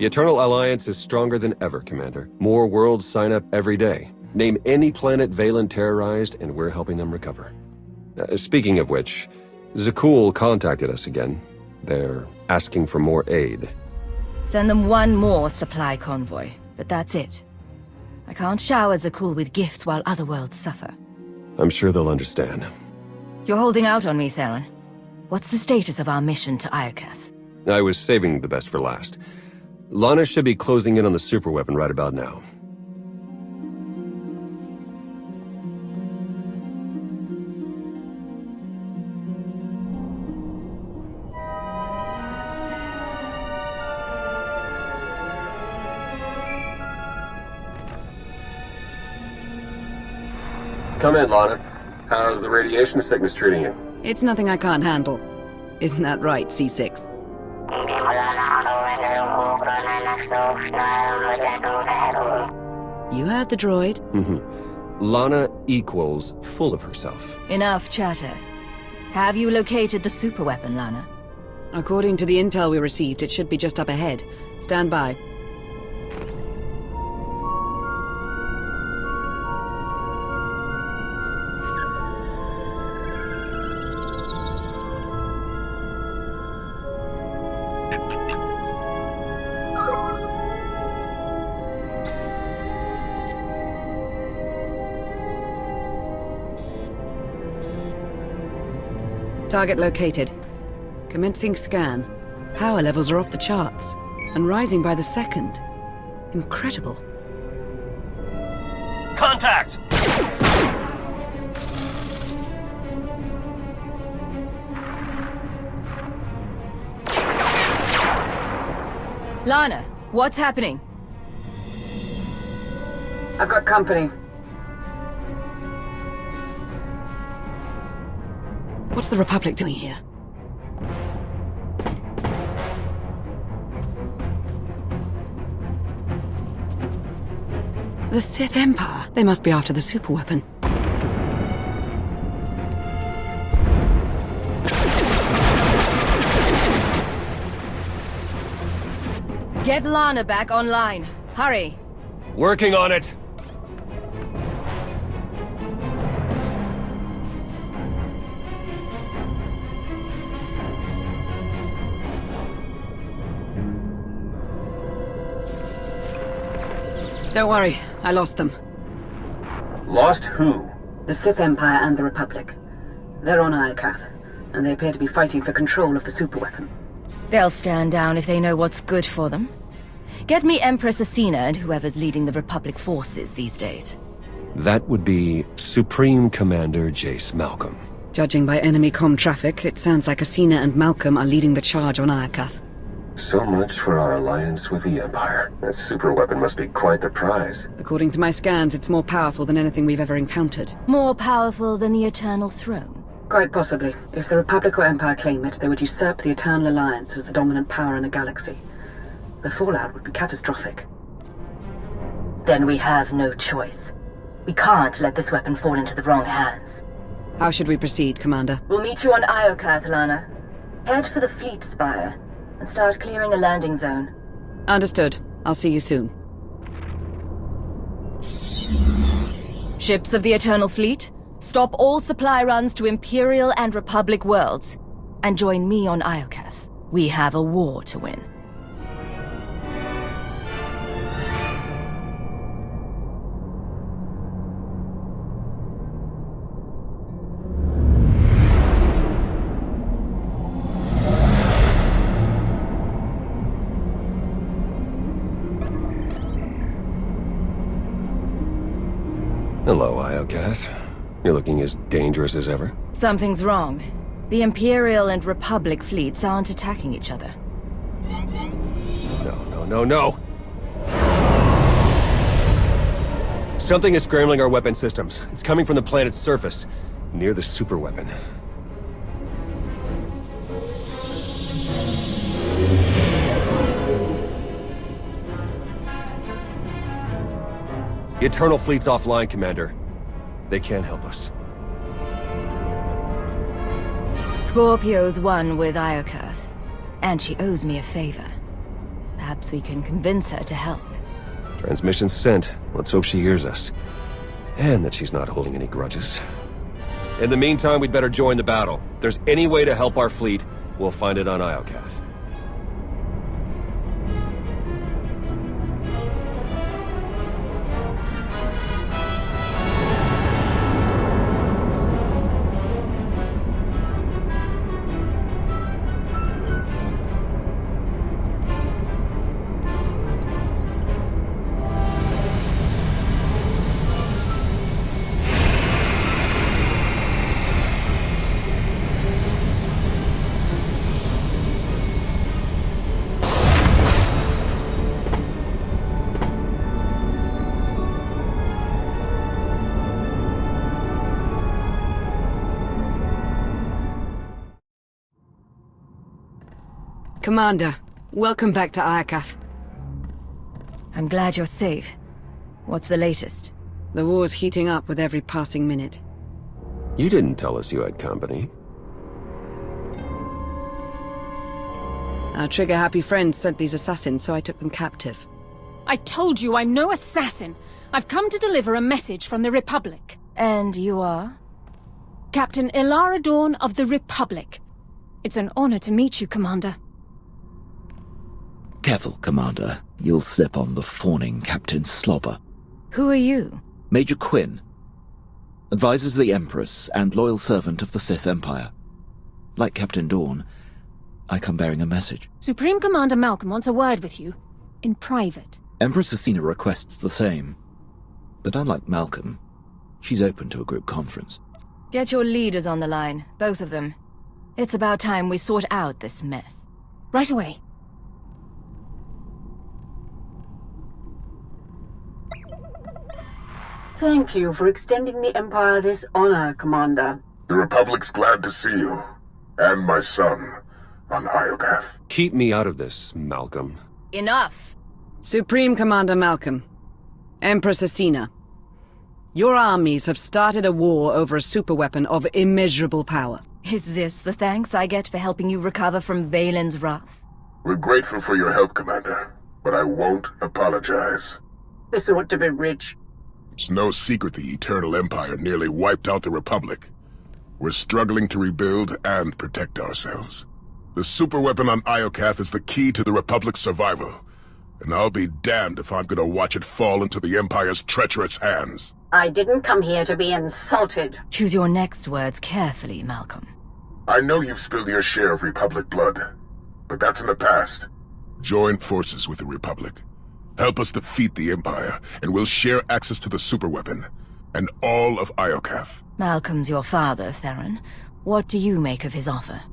The Eternal Alliance is stronger than ever, Commander. More worlds sign up every day. Name any planet Valen terrorized, and we're helping them recover. Speaking of which, Zakul contacted us again. They're asking for more aid. Send them one more supply convoy, but that's it. I can't shower Zakul with gifts while other worlds suffer. I'm sure they'll understand. You're holding out on me, Theron. What's the status of our mission to Iokath? I was saving the best for last. Lana should be closing in on the superweapon right about now. Come in, Lana. How's the radiation sickness treating you? It's nothing I can't handle. Isn't that right, C6? You heard the droid. Lana equals full of herself. Enough chatter. Have you located the superweapon, Lana? According to the intel we received, it should be just up ahead. Stand by. Target located. Commencing scan. Power levels are off the charts, and rising by the second. Incredible. Contact! Lana, what's happening? I've got company. What's the Republic doing here? The Sith Empire. They must be after the superweapon. Get Lana back online. Hurry. Working on it! Don't worry, I lost them. Lost who? The Sith Empire and the Republic. They're on Iokath, and they appear to be fighting for control of the superweapon. They'll stand down if they know what's good for them. Get me Empress Asina and whoever's leading the Republic forces these days. That would be Supreme Commander Jace Malcolm. Judging by enemy comm traffic, it sounds like Asina and Malcolm are leading the charge on Iokath. So much for our alliance with the Empire. That superweapon must be quite the prize. According to my scans, it's more powerful than anything we've ever encountered. More powerful than the Eternal Throne? Quite possibly. If the Republic or Empire claim it, they would usurp the Eternal Alliance as the dominant power in the galaxy. The fallout would be catastrophic. Then we have no choice. We can't let this weapon fall into the wrong hands. How should we proceed, Commander? We'll meet you on Iokath, Lana. Head for the fleet spire and start clearing a landing zone. Understood. I'll see you soon. Ships of the Eternal Fleet, stop all supply runs to Imperial and Republic worlds, and join me on Iokath. We have a war to win. Hello, Iokath. You're looking as dangerous as ever. Something's wrong. The Imperial and Republic fleets aren't attacking each other. No. Something is scrambling our weapon systems. It's coming from the planet's surface, near the superweapon. The Eternal Fleet's offline, Commander. They can't help us. Scorpio's won with Iokath, and she owes me a favor. Perhaps we can convince her to help. Transmission sent. Let's hope she hears us. And that she's not holding any grudges. In the meantime, we'd better join the battle. If there's any way to help our fleet, we'll find it on Iokath. Commander, welcome back to Iokath. I'm glad you're safe. What's the latest? The war's heating up with every passing minute. You didn't tell us you had company. Our trigger-happy friends sent these assassins, so I took them captive. I told you I'm no assassin. I've come to deliver a message from the Republic. And you are? Captain Ilara Dawn of the Republic. It's an honor to meet you, Commander. Careful, Commander. You'll slip on the fawning Captain Slobber. Who are you? Major Quinn. Advisor to the Empress and loyal servant of the Sith Empire. Like Captain Dawn, I come bearing a message. Supreme Commander Malcolm wants a word with you. In private. Empress Asina requests the same. But unlike Malcolm, she's open to a group conference. Get your leaders on the line, both of them. It's about time we sort out this mess. Right away. Thank you for extending the Empire this honor, Commander. The Republic's glad to see you, and my son, on Iokath. Keep me out of this, Malcolm. Enough! Supreme Commander Malcolm, Empress Asina, your armies have started a war over a superweapon of immeasurable power. Is this the thanks I get for helping you recover from Valen's wrath? We're grateful for your help, Commander, but I won't apologize. This ought to be rich. It's no secret the Eternal Empire nearly wiped out the Republic. We're struggling to rebuild and protect ourselves. The superweapon on Iokath is the key to the Republic's survival, and I'll be damned if I'm gonna watch it fall into the Empire's treacherous hands. I didn't come here to be insulted. Choose your next words carefully, Malcolm. I know you've spilled your share of Republic blood, but that's in the past. Join forces with the Republic. Help us defeat the Empire, and we'll share access to the superweapon, and all of Iokath. Malcolm's your father, Theron. What do you make of his offer?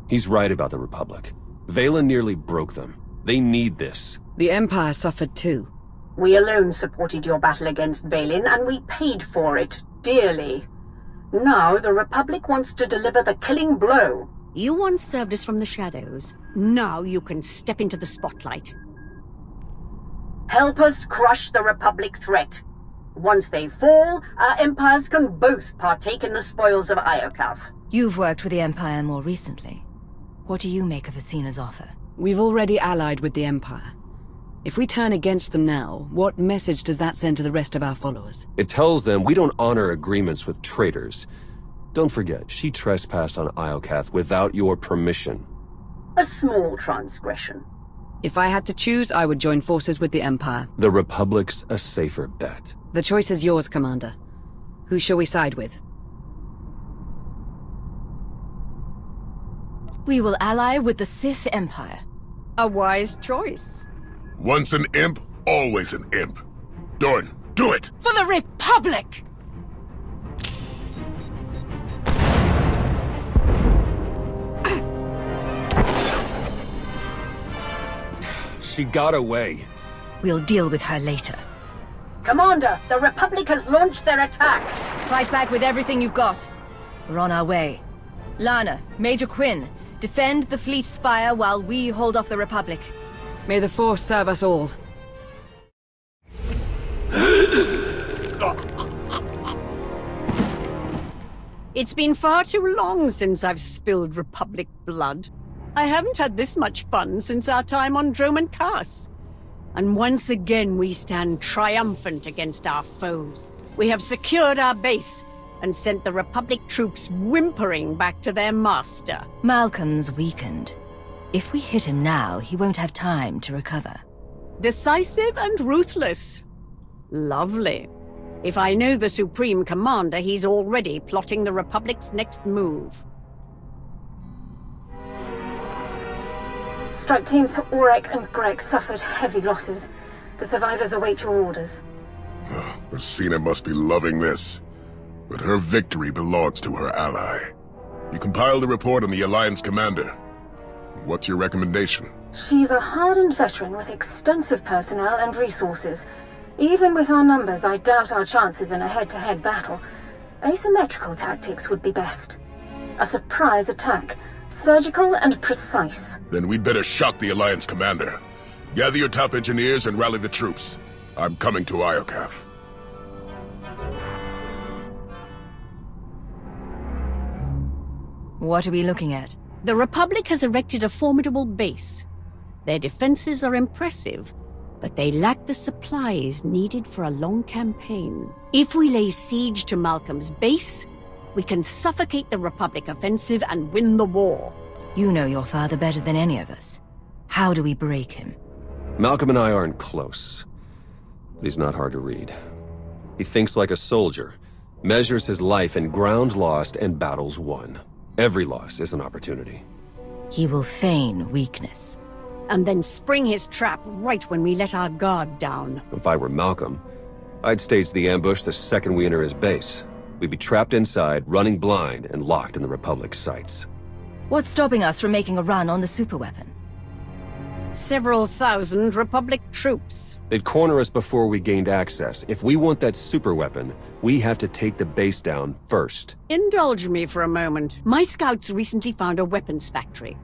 He's right about the Republic. Valen nearly broke them. They need this. The Empire suffered too. We alone supported your battle against Valen, and we paid for it dearly. Now the Republic wants to deliver the killing blow. You once served us from the shadows. Now you can step into the spotlight. Help us crush the Republic threat. Once they fall, our empires can both partake in the spoils of Iokath. You've worked with the Empire more recently. What do you make of Asina's offer? We've already allied with the Empire. If we turn against them now, what message does that send to the rest of our followers? It tells them we don't honor agreements with traitors. Don't forget, she trespassed on Iokath without your permission. A small transgression. If I had to choose, I would join forces with the Empire. The Republic's a safer bet. The choice is yours, Commander. Who shall we side with? We will ally with the Sith Empire. A wise choice. Once an imp, always an imp. Dorn, do it! For the Republic! She got away. We'll deal with her later. Commander, the Republic has launched their attack. Fight back with everything you've got. We're on our way. Lana, Major Quinn, defend the fleet spire while we hold off the Republic. May the Force serve us all. It's been far too long since I've spilled Republic blood. I haven't had this much fun since our time on Droman Kaas. And once again we stand triumphant against our foes. We have secured our base and sent the Republic troops whimpering back to their master. Malcolm's weakened. If we hit him now, he won't have time to recover. Decisive and ruthless. Lovely. If I know the Supreme Commander, he's already plotting the Republic's next move. Strike teams Aurek and Greg suffered heavy losses. The survivors await your orders. Rosina must be loving this. But her victory belongs to her ally. You compiled a report on the Alliance commander. What's your recommendation? She's a hardened veteran with extensive personnel and resources. Even with our numbers, I doubt our chances in a head-to-head battle. Asymmetrical tactics would be best. A surprise attack, surgical and precise. Then we'd better shock the Alliance commander. Gather your top engineers and rally the troops. I'm coming to Iokath. What are we looking at? The Republic has erected a formidable base. Their defenses are impressive, but they lack the supplies needed for a long campaign. If we lay siege to Malcolm's base, we can suffocate the Republic offensive and win the war. You know your father better than any of us. How do we break him? Malcolm and I aren't close. But he's not hard to read. He thinks like a soldier, measures his life in ground lost and battles won. Every loss is an opportunity. He will feign weakness. And then spring his trap right when we let our guard down. If I were Malcolm, I'd stage the ambush the second we enter his base. We'd be trapped inside, running blind, and locked in the Republic's sights. What's stopping us from making a run on the superweapon? Several thousand Republic troops. They'd corner us before we gained access. If we want that superweapon, we have to take the base down first. Indulge me for a moment. My scouts recently found a weapons factory.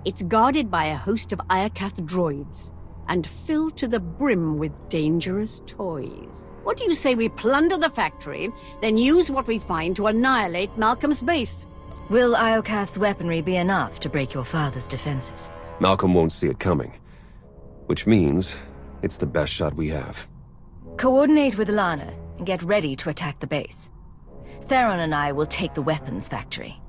It's guarded by a host of Iokath droids, and filled to the brim with dangerous toys. What do you say we plunder the factory, then use what we find to annihilate Malcolm's base? Will Iokath's weaponry be enough to break your father's defenses? Malcolm won't see it coming. Which means it's the best shot we have. Coordinate with Lana and get ready to attack the base. Theron and I will take the weapons factory.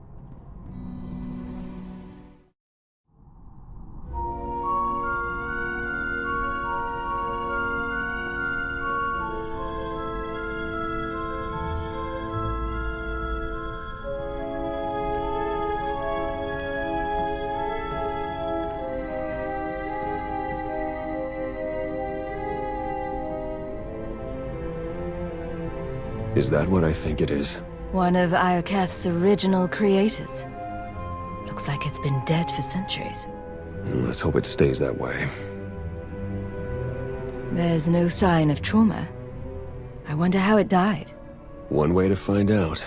Is that what I think it is? One of Iokath's original creators. Looks like it's been dead for centuries. Let's hope it stays that way. There's no sign of trauma. I wonder how it died. One way to find out.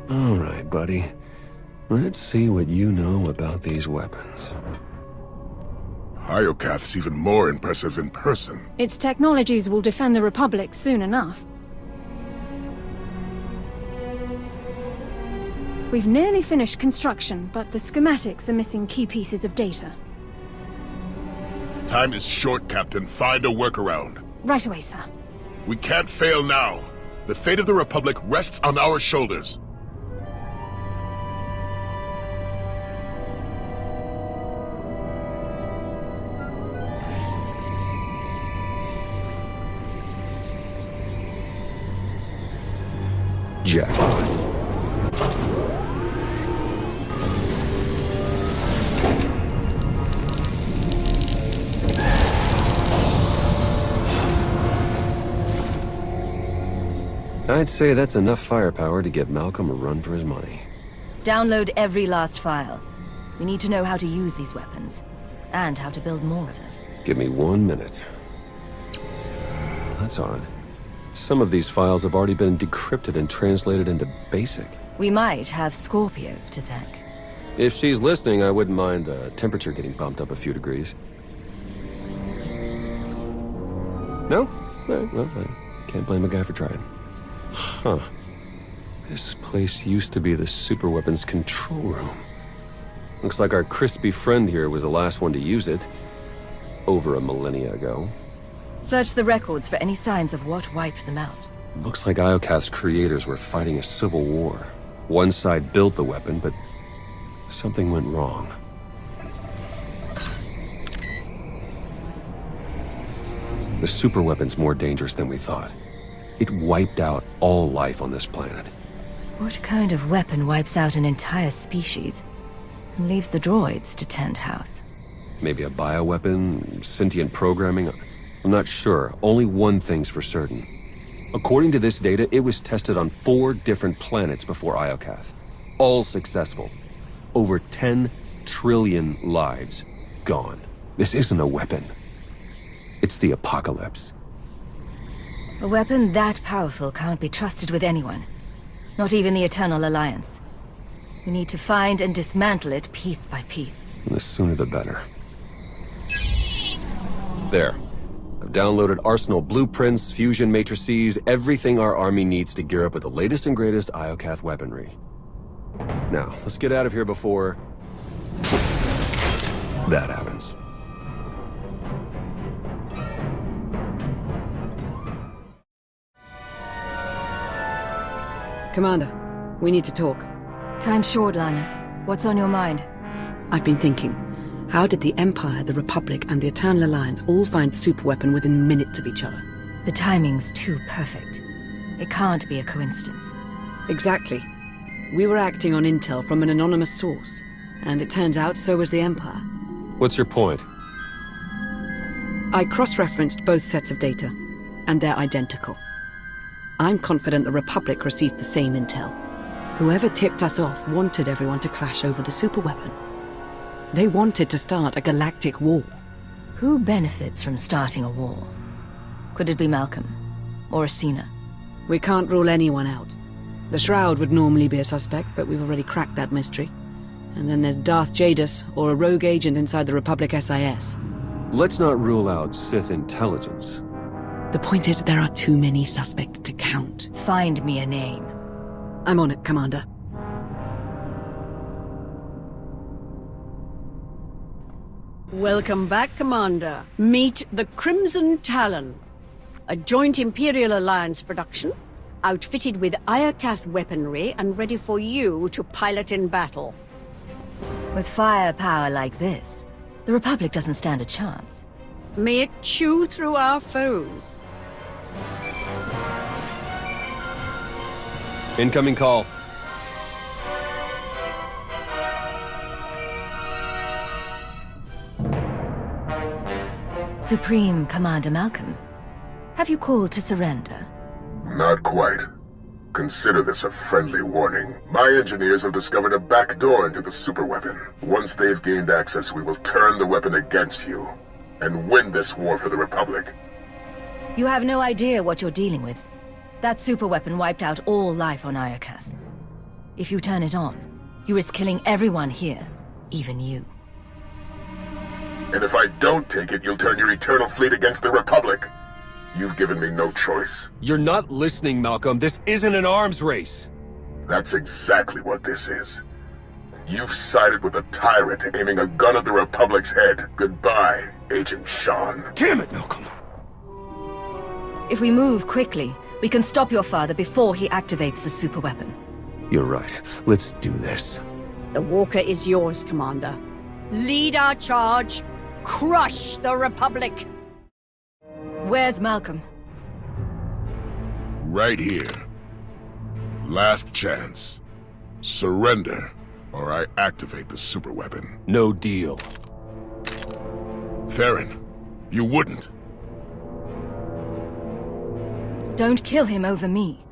All right, buddy. Let's see what you know about these weapons. Iokath's even more impressive in person. Its technologies will defend the Republic soon enough. We've nearly finished construction, but the schematics are missing key pieces of data. Time is short, Captain. Find a workaround. Right away, sir. We can't fail now. The fate of the Republic rests on our shoulders. Jackpot. I'd say that's enough firepower to get Malcolm a run for his money. Download every last file. We need to know how to use these weapons, and how to build more of them. Give me 1 minute. That's odd. Some of these files have already been decrypted and translated into BASIC. We might have Scorpio to thank. If she's listening, I wouldn't mind the temperature getting bumped up a few degrees. No? Well, I can't blame a guy for trying. Huh. This place used to be the superweapons control room. Looks like our crispy friend here was the last one to use it. Over a millennia ago. Search the records for any signs of what wiped them out. Looks like Iokath's creators were fighting a civil war. One side built the weapon, but something went wrong. The superweapon's more dangerous than we thought. It wiped out all life on this planet. What kind of weapon wipes out an entire species and leaves the droids to tend house? Maybe a bioweapon, sentient programming? I'm not sure. Only one thing's for certain. According to this data, it was tested on 4 different planets before Iokath. All successful. Over 10 trillion lives gone. This isn't a weapon. It's the apocalypse. A weapon that powerful can't be trusted with anyone. Not even the Eternal Alliance. We need to find and dismantle it piece by piece. The sooner the better. There. I've downloaded Arsenal blueprints, fusion matrices, everything our army needs to gear up with the latest and greatest Iokath weaponry. Now, let's get out of here before that happens. Commander, we need to talk. Time's short, Lana. What's on your mind? I've been thinking, how did the Empire, the Republic, and the Eternal Alliance all find the superweapon within minutes of each other? The timing's too perfect. It can't be a coincidence. Exactly. We were acting on intel from an anonymous source, and it turns out so was the Empire. What's your point? I cross-referenced both sets of data, and they're identical. I'm confident the Republic received the same intel. Whoever tipped us off wanted everyone to clash over the superweapon. They wanted to start a galactic war. Who benefits from starting a war? Could it be Malcolm? Or Asina? We can't rule anyone out. The Shroud would normally be a suspect, but we've already cracked that mystery. And then there's Darth Jadis, or a rogue agent inside the Republic SIS. Let's not rule out Sith intelligence. The point is, there are too many suspects to count. Find me a name. I'm on it, Commander. Welcome back, Commander. Meet the Crimson Talon, a joint Imperial Alliance production, outfitted with Iokath weaponry and ready for you to pilot in battle. With firepower like this, the Republic doesn't stand a chance. May it chew through our foes. Incoming call. Supreme Commander Malcolm, have you called to surrender? Not quite. Consider this a friendly warning. My engineers have discovered a back door into the superweapon. Once they've gained access, we will turn the weapon against you and win this war for the Republic. You have no idea what you're dealing with. That superweapon wiped out all life on Iokath. If you turn it on, you risk killing everyone here, even you. And if I don't take it, you'll turn your eternal fleet against the Republic. You've given me no choice. You're not listening, Malcolm. This isn't an arms race. That's exactly what this is. You've sided with a tyrant aiming a gun at the Republic's head. Goodbye, Agent Sean. Damn it, Malcolm. If we move quickly, we can stop your father before he activates the superweapon. You're right. Let's do this. The Walker is yours, Commander. Lead our charge. Crush the Republic. Where's Malcolm? Right here. Last chance. Surrender, or I activate the superweapon. No deal. Theron, you wouldn't. Don't kill him over me.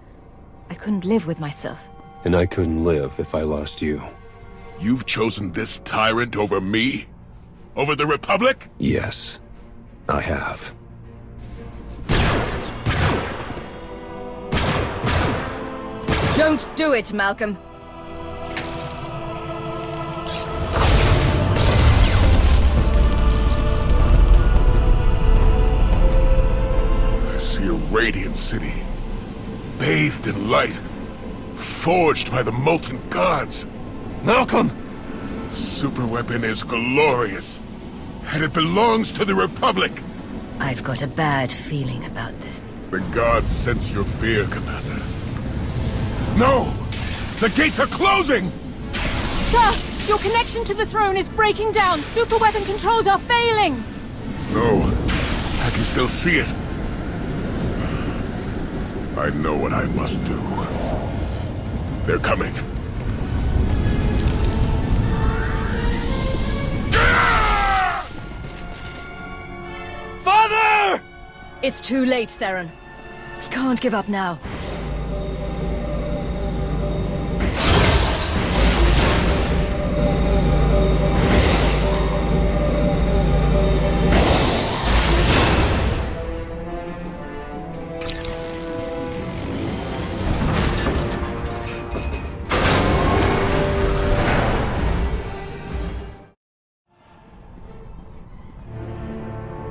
I couldn't live with myself. And I couldn't live if I lost you. You've chosen this tyrant over me? Over the Republic? Yes, I have. Don't do it, Malcolm. I see a radiant city, bathed in light, forged by the molten gods. Malcolm! Superweapon is glorious, and it belongs to the Republic. I've got a bad feeling about this. The gods sense your fear, Commander. No! The gates are closing! Sir, your connection to the throne is breaking down. Superweapon controls are failing. No, I can still see it. I know what I must do. They're coming. Father! It's too late, Theron. We can't give up now.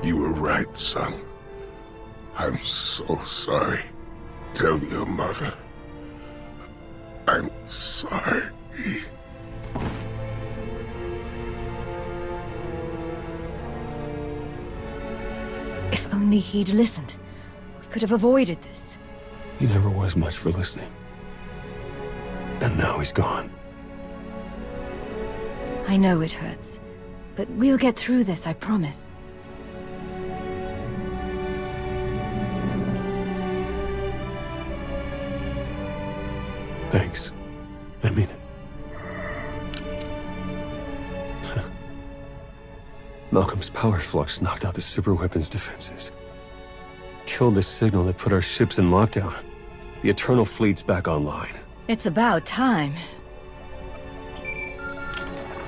You were right, son. I'm so sorry. Tell your mother. I'm sorry. If only he'd listened, we could have avoided this. He never was much for listening. And now he's gone. I know it hurts, but we'll get through this, I promise. Thanks. I mean it. Malcolm's power flux knocked out the superweapon's defenses. Killed the signal that put our ships in lockdown. The Eternal Fleet's back online. It's about time.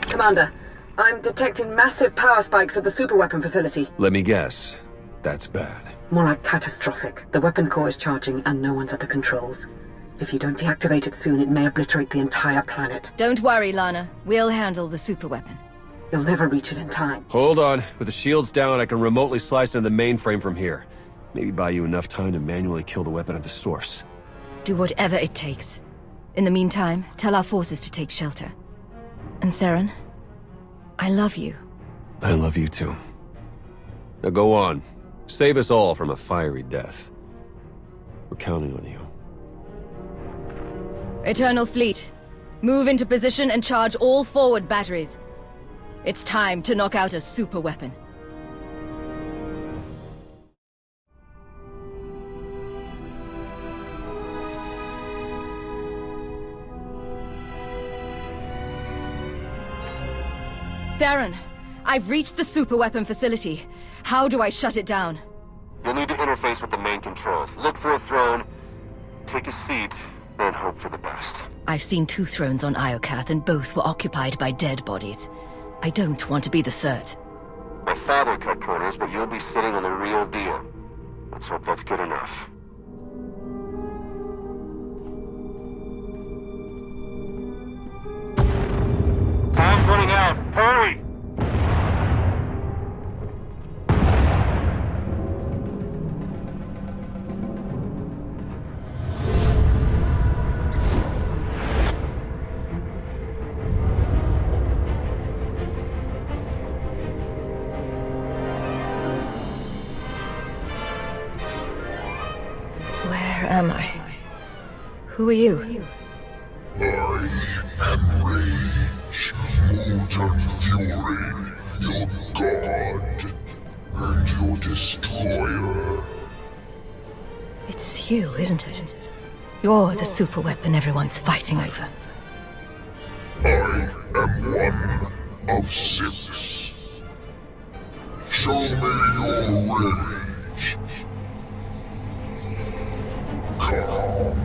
Commander, I'm detecting massive power spikes at the superweapon facility. Let me guess. That's bad. More like catastrophic. The weapon core is charging and no one's at the controls. If you don't deactivate it soon, it may obliterate the entire planet. Don't worry, Lana. We'll handle the superweapon. You'll never reach it in time. Hold on. With the shields down, I can remotely slice into the mainframe from here. Maybe buy you enough time to manually kill the weapon at the source. Do whatever it takes. In the meantime, tell our forces to take shelter. And Theron, I love you. I love you too. Now go on. Save us all from a fiery death. We're counting on you. Eternal Fleet, move into position and charge all forward batteries. It's time to knock out a superweapon. Theron, I've reached the superweapon facility. How do I shut it down? You'll need to interface with the main controls. Look for a throne, take a seat, and hope for the best. I've seen 2 thrones on Iokath, and both were occupied by dead bodies. I don't want to be the third. My father cut corners, but you'll be sitting on the real deal. Let's hope that's good enough. Time's running out. Hurry! Where am I? Who are you? I am Rage, molten fury, your god, and your destroyer. It's you, isn't it? You're the superweapon everyone's fighting over. I am one of 6. Show me your rage. Calm,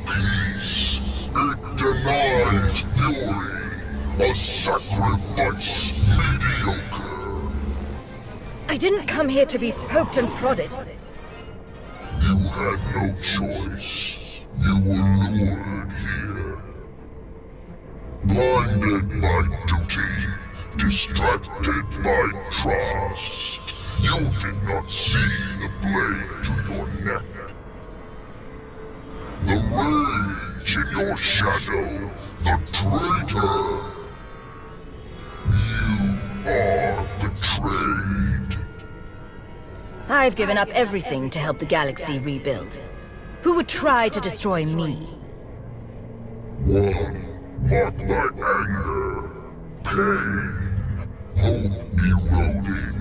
peace, it denies fury, a sacrifice mediocre. I didn't come here to be poked and prodded. You had no choice. You were lured here. Blinded by duty, distracted by trust. You did not see the blade to your neck. The rage in your shadow, the traitor. betrayed. I've given up everything to help the galaxy rebuild. Who would try to destroy me? One, mark my anger, pain, hope eroding.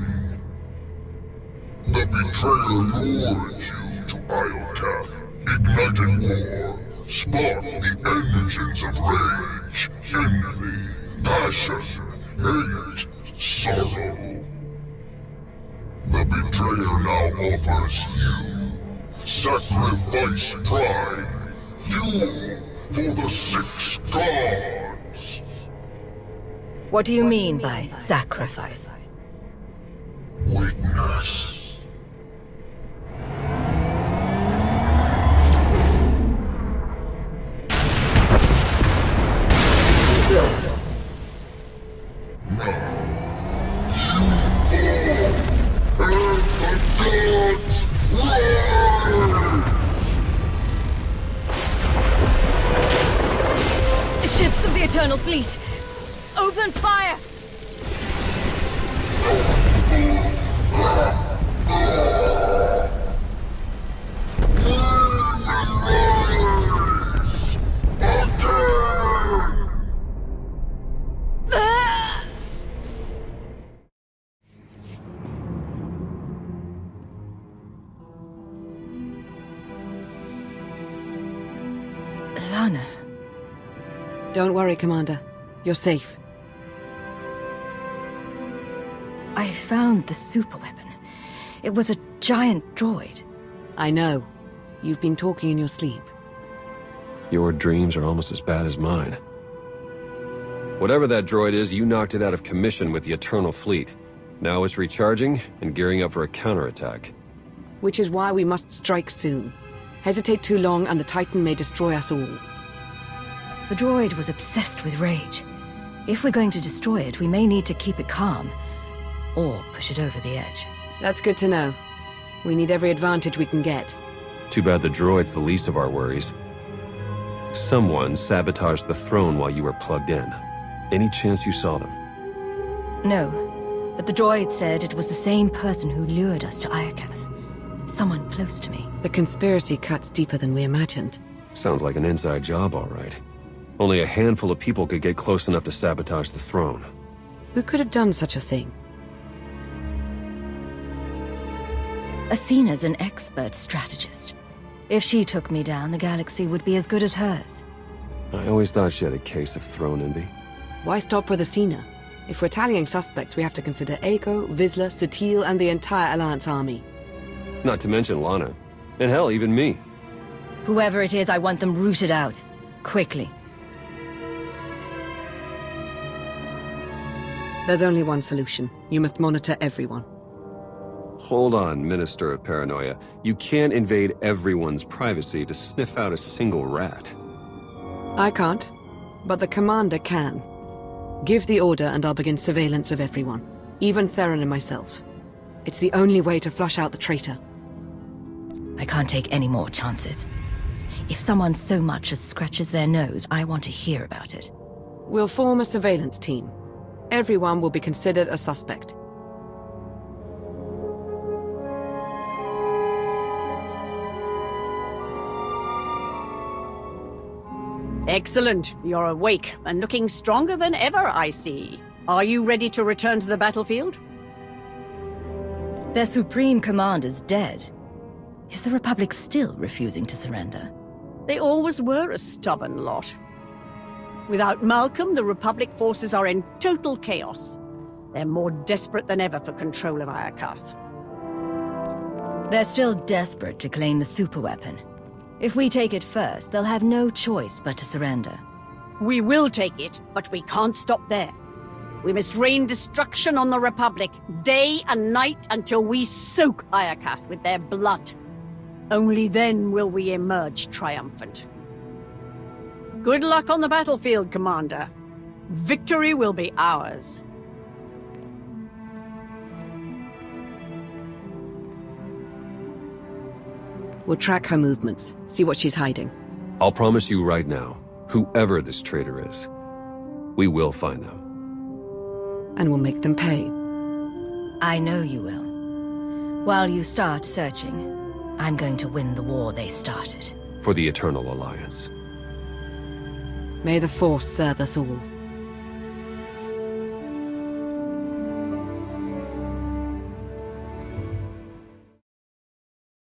The betrayer lured you to Iokath, ignited war, sparked the engines of rage, envy, passion, hate, sorrow. The betrayer now offers you sacrifice prime, fuel for the 6 gods. What do you mean by sacrifice? Witness. Ships of the Eternal Fleet! Open fire! Lana. Don't worry, Commander. You're safe. I found the superweapon. It was a giant droid. I know. You've been talking in your sleep. Your dreams are almost as bad as mine. Whatever that droid is, you knocked it out of commission with the Eternal Fleet. Now it's recharging and gearing up for a counterattack. Which is why we must strike soon. Hesitate too long and the Titan may destroy us all. The droid was obsessed with rage. If we're going to destroy it, we may need to keep it calm. Or push it over the edge. That's good to know. We need every advantage we can get. Too bad the droid's the least of our worries. Someone sabotaged the throne while you were plugged in. Any chance you saw them? No, but the droid said it was the same person who lured us to Iokath. Someone close to me. The conspiracy cuts deeper than we imagined. Sounds like an inside job, all right. Only a handful of people could get close enough to sabotage the throne. Who could have done such a thing? Asena's an expert strategist. If she took me down, the galaxy would be as good as hers. I always thought she had a case of throne envy. Why stop with Asena? If we're tallying suspects, we have to consider Aiko, Vizsla, Satil, and the entire Alliance army. Not to mention Lana. And hell, even me. Whoever it is, I want them rooted out. Quickly. There's only one solution. You must monitor everyone. Hold on, Minister of Paranoia. You can't invade everyone's privacy to sniff out a single rat. I can't, but the Commander can. Give the order and I'll begin surveillance of everyone, even Theron and myself. It's the only way to flush out the traitor. I can't take any more chances. If someone so much as scratches their nose, I want to hear about it. We'll form a surveillance team. Everyone will be considered a suspect. Excellent. You're awake and looking stronger than ever, I see. Are you ready to return to the battlefield? Their supreme commander's dead. Is the Republic still refusing to surrender? They always were a stubborn lot. Without Malcolm, the Republic forces are in total chaos. They're more desperate than ever for control of Iokath. They're still desperate to claim the superweapon. If we take it first, they'll have no choice but to surrender. We will take it, but we can't stop there. We must rain destruction on the Republic, day and night, until we soak Iokath with their blood. Only then will we emerge triumphant. Good luck on the battlefield, Commander. Victory will be ours. We'll track her movements, see what she's hiding. I'll promise you right now, whoever this traitor is, we will find them. And we'll make them pay. I know you will. While you start searching, I'm going to win the war they started. For the Eternal Alliance. May the Force serve us all.